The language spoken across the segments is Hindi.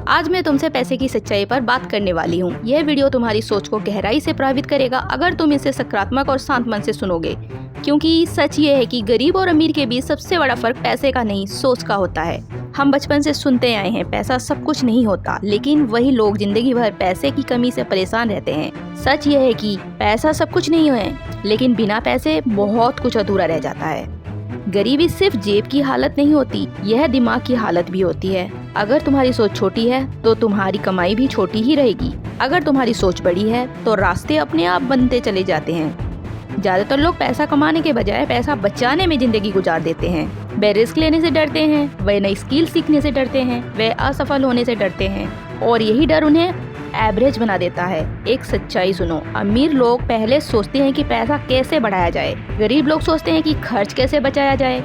आज मैं तुमसे पैसे की सच्चाई पर बात करने वाली हूँ। यह वीडियो तुम्हारी सोच को गहराई से प्रभावित करेगा अगर तुम इसे सकारात्मक और शांत मन से सुनोगे, क्योंकि सच ये है कि गरीब और अमीर के बीच सबसे बड़ा फर्क पैसे का नहीं, सोच का होता है। हम बचपन से सुनते आए हैं पैसा सब कुछ नहीं होता, लेकिन वही लोग जिंदगी भर पैसे की कमी से परेशान रहते हैं। सच ये है कि पैसा सब कुछ नहीं है, लेकिन बिना पैसे बहुत कुछ अधूरा रह जाता है। गरीबी सिर्फ जेब की हालत नहीं होती, यह दिमाग की हालत भी होती है। अगर तुम्हारी सोच छोटी है तो तुम्हारी कमाई भी छोटी ही रहेगी। अगर तुम्हारी सोच बड़ी है तो रास्ते अपने आप बनते चले जाते हैं। ज्यादातर लोग पैसा कमाने के बजाय पैसा बचाने में जिंदगी गुजार देते हैं। वे रिस्क लेने से डरते हैं, वे नई स्किल सीखने से डरते हैं, वे असफल होने से डरते हैं, और यही डर उन्हें एवरेज बना देता है। एक सच्चाई सुनो, अमीर लोग पहले सोचते हैं कि पैसा कैसे बढ़ाया जाए, गरीब लोग सोचते हैं कि खर्च कैसे बचाया जाए।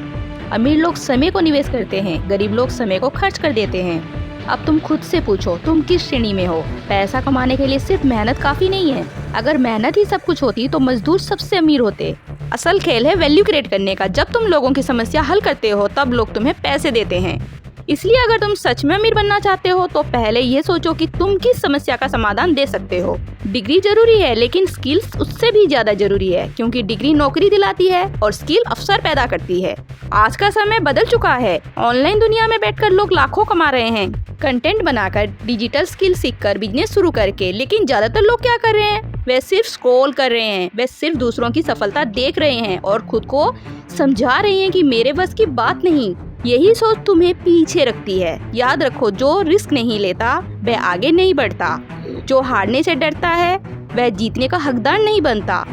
अमीर लोग समय को निवेश करते हैं, गरीब लोग समय को खर्च कर देते हैं। अब तुम खुद से पूछो, तुम किस श्रेणी में हो? पैसा कमाने के लिए सिर्फ मेहनत काफी नहीं है। अगर मेहनत ही सब कुछ होती तो मजदूर सबसे अमीर होते। असल खेल है वैल्यू क्रिएट करने का। जब तुम लोगों की समस्या हल करते हो तब लोग तुम्हें पैसे देते हैं। इसलिए अगर तुम सच में अमीर बनना चाहते हो तो पहले ये सोचो कि तुम किस समस्या का समाधान दे सकते हो। डिग्री जरूरी है, लेकिन स्किल्स उससे भी ज्यादा जरूरी है, क्योंकि डिग्री नौकरी दिलाती है और स्किल अवसर पैदा करती है। आज का समय बदल चुका है। ऑनलाइन दुनिया में बैठकर लोग लाखों कमा रहे हैं, कंटेंट बनाकर, डिजिटल स्किल सीखकर, बिजनेस शुरू करके। लेकिन ज्यादातर लोग क्या कर रहे हैं? वे सिर्फ स्क्रॉल कर रहे हैं, वे सिर्फ दूसरों की सफलता देख रहे हैं और खुद को समझा रहे हैं कि मेरे बस की बात नहीं। यही सोच तुम्हें पीछे रखती है। याद रखो, जो रिस्क नहीं लेता वह आगे नहीं बढ़ता। जो हारने से डरता है वह जीतने का हकदार नहीं बनता।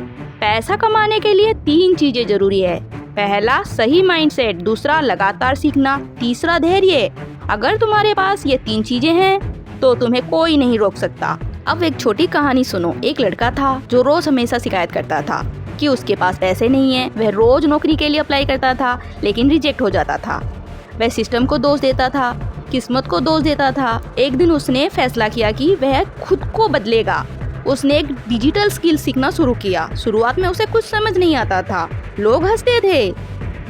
पैसा कमाने के लिए 3 चीजें जरूरी है। पहला, सही माइंडसेट। दूसरा, लगातार सीखना। तीसरा, धैर्य। अगर तुम्हारे पास ये 3 चीजें हैं तो तुम्हें कोई नहीं रोक सकता। अब एक छोटी कहानी सुनो। एक लड़का था जो रोज हमेशा शिकायत करता था कि उसके पास पैसे नहीं है। वह रोज नौकरी के लिए अप्लाई करता था, लेकिन रिजेक्ट हो जाता था। वह सिस्टम को दोष देता था, किस्मत को दोष देता था। एक दिन उसने फैसला किया कि वह खुद को बदलेगा। उसने एक डिजिटल स्किल सीखना शुरू किया। शुरुआत में उसे कुछ समझ नहीं आता था, लोग हंसते थे,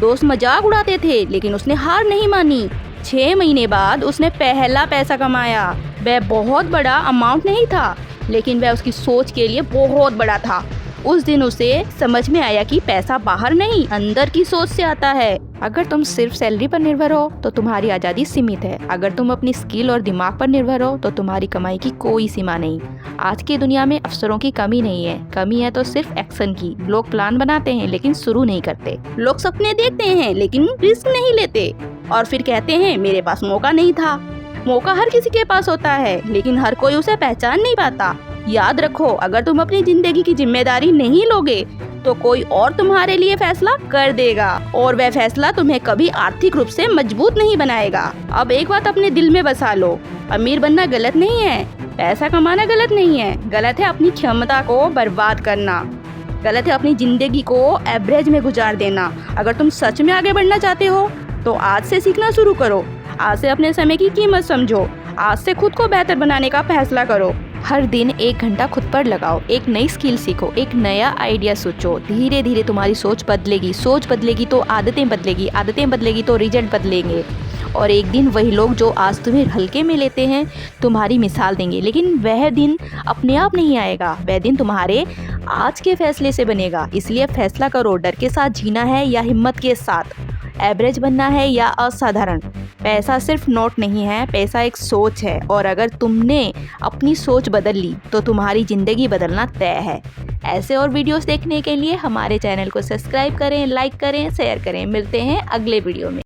दोस्त मजाक उड़ाते थे, लेकिन उसने हार नहीं मानी। 6 महीने बाद उसने पहला पैसा कमाया। वह बहुत बड़ा अमाउंट नहीं था, लेकिन वह उसकी सोच के लिए बहुत बड़ा था। उस दिन उसे समझ में आया कि पैसा बाहर नहीं, अंदर की सोच से आता है। अगर तुम सिर्फ सैलरी पर निर्भर हो तो तुम्हारी आज़ादी सीमित है। अगर तुम अपनी स्किल और दिमाग पर निर्भर हो तो तुम्हारी कमाई की कोई सीमा नहीं। आज की दुनिया में अवसरों की कमी नहीं है, कमी है तो सिर्फ एक्शन की। लोग प्लान बनाते हैं लेकिन शुरू नहीं करते। लोग सपने देखते हैं लेकिन रिस्क नहीं लेते, और फिर कहते हैं मेरे पास मौका नहीं था। मौका हर किसी के पास होता है, लेकिन हर कोई उसे पहचान नहीं पाता। याद रखो, अगर तुम अपनी जिंदगी की जिम्मेदारी नहीं लोगे तो कोई और तुम्हारे लिए फैसला कर देगा, और वह फैसला तुम्हें कभी आर्थिक रूप से मजबूत नहीं बनाएगा। अब एक बात अपने दिल में बसा लो, अमीर बनना गलत नहीं है, पैसा कमाना गलत नहीं है। गलत है अपनी क्षमता को बर्बाद करना, गलत है अपनी जिंदगी को एवरेज में गुजार देना। अगर तुम सच में आगे बढ़ना चाहते हो तो आज से सीखना शुरू करो। आज से अपने समय की कीमत समझो। आज से खुद को बेहतर बनाने का फैसला करो। हर दिन 1 घंटा खुद पर लगाओ, एक नई स्किल सीखो, एक नया आइडिया सोचो। धीरे धीरे तुम्हारी सोच बदलेगी, सोच बदलेगी तो आदतें बदलेगी, आदतें बदलेगी तो रिजल्ट बदलेंगे। और एक दिन वही लोग जो आज तुम्हें हल्के में लेते हैं तुम्हारी मिसाल देंगे। लेकिन वह दिन अपने आप नहीं आएगा, वह दिन तुम्हारे आज के फैसले से बनेगा। इसलिए फैसला करो, डर के साथ जीना है या हिम्मत के साथ, एवरेज बनना है या असाधारण। पैसा सिर्फ नोट नहीं है, पैसा एक सोच है, और अगर तुमने अपनी सोच बदल ली तो तुम्हारी ज़िंदगी बदलना तय है। ऐसे और वीडियोस देखने के लिए हमारे चैनल को सब्सक्राइब करें, लाइक करें, शेयर करें। मिलते हैं अगले वीडियो में।